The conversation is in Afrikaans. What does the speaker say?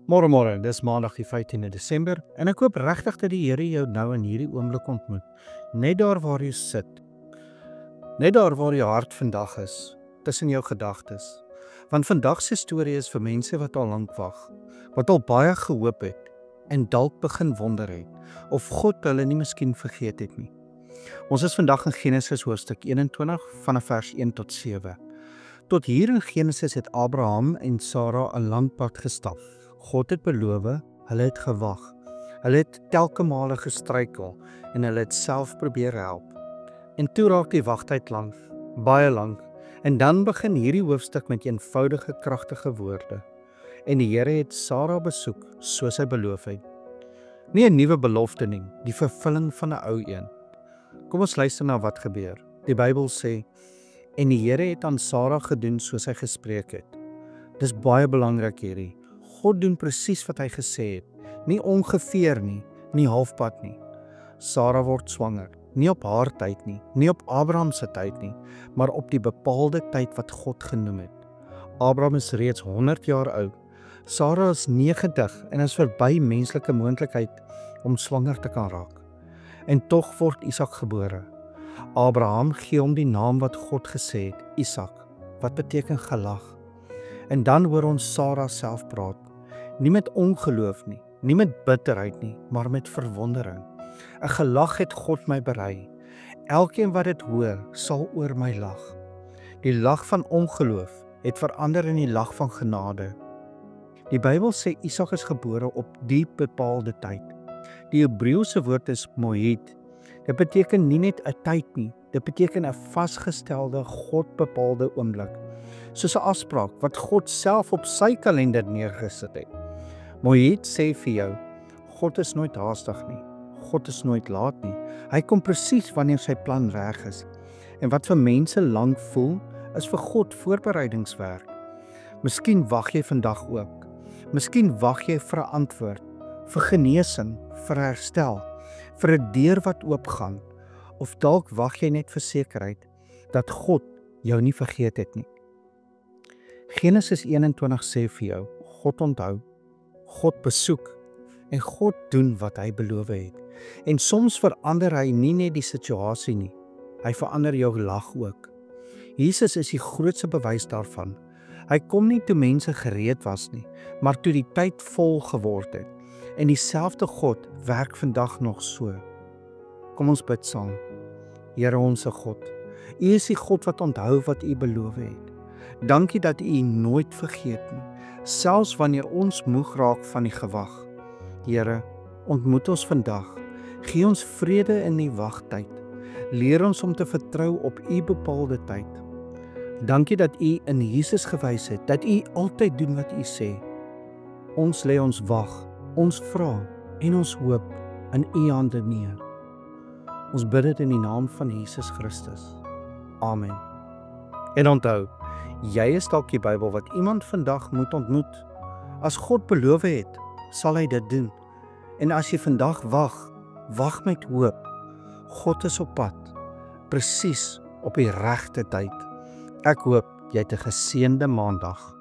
Môre, dis Maandag die 15de Desember en ek hoop regtig dat die Here jou nou in hierdie oomblik ontmoet, net daar waar jy sit. Net daar waar jou hart vandag is, tussen jou gedagtes. Want vandag se storie is vir mense wat al lank wag, wat al baie gehoop het en dalk begin wonder het of God hulle nie miskien vergeet het nie. Ons is vandag in Genesis hoofstuk 21 vanaf vers 1 tot 7. Tot hier in Genesis het Abraham en Sara 'n lang pad gestap. God het beloof, hulle het gewag. Hulle het telke male gestruikel en hulle het self probeer help. En toe raak die wagtyd lank, baie lank, en dan begin hierdie hoofstuk met eenvoudige, kragtige woorde. En die Here het Sara besoek soos hy beloof het. Nie 'n nuwe belofte nie, die vervulling van 'n ou een. Kom ons luister na wat gebeur. Die Bybel sê, en die Here het aan Sara gedoen soos hy gespreek het. Dis baie belangrik hierdie. God doen presies wat hy gesê het, nie ongeveer nie, nie halfpad nie. Sara word swanger, nie op haar tyd nie, nie op Abraham se tyd nie, maar op die bepaalde tyd wat God genoem het. Abraham is reeds 100 jaar oud, Sara is 90 en is verby menslike moontlikheid om swanger te kan raak. En tog word Isak gebore. Abraham gee hom die naam wat God gesê het, Isak, wat beteken gelag. En dan hoor ons Sara self praat, nie met ongeloof nie, nie met bitterheid nie, maar met verwondering. 'n Gelag het God my berei. Elkeen wat dit hoor, sal oor my lag. Die lag van ongeloof het verander in die lag van genade. Die Bybel sê Isak is gebore op die bepaalde tyd. Die Hebreëse woord is moed. Dit beteken nie net 'n tyd nie, dit beteken 'n vasgestelde, God-bepaalde oomblik. Soos 'n afspraak wat God self op sy kalender neergesit het. Moed sê vir jou, God is nooit haastig nie, God is nooit laat nie. Hy kom presies wanneer sy plan reg is. En wat vir mense lank voel, is vir God voorbereidingswerk. Miskien wag jy vandag ook. Miskien wag jy vir 'n antwoord, vir genesing, vir herstel, vir 'n deur wat oopgaan, of dalk wag jy net vir sekerheid dat God jou nie vergeet het nie. Genesis 21 sê vir jou, God onthou, God besoek en God doen wat hy beloof het. En soms verander hy nie net die situasie nie, hy verander jou lag ook. Jesus is die grootste bewys daarvan. Hy kom nie toe mense gereed was nie, maar toe die tyd vol geword het. En dieselfde God werk vandag nog so. Kom ons bid saam. Here onsse God, U is die God wat onthou wat U beloof het. Dankie dat U nooit vergeet nie, selfs wanneer ons moeg raak van die gewag. Here, ontmoet ons vandag. Gee ons vrede in die wagtyd. Leer ons om te vertrou op U bepaalde tyd. Dankie dat U in Jesus gewys het, dat U altyd doen wat U sê. Ons lê ons wag, ons vra en ons hoop in U hande neer. Ons bid dit in die naam van Jesus Christus. Amen. En onthou, jy is dalk die Bybel wat iemand vandag moet ontmoet. As God beloof het, sal hy dit doen. En as jy vandag wag, wag met hoop. God is op pad, presies op die regte tyd. Ek hoop jy het 'n geseënde Maandag.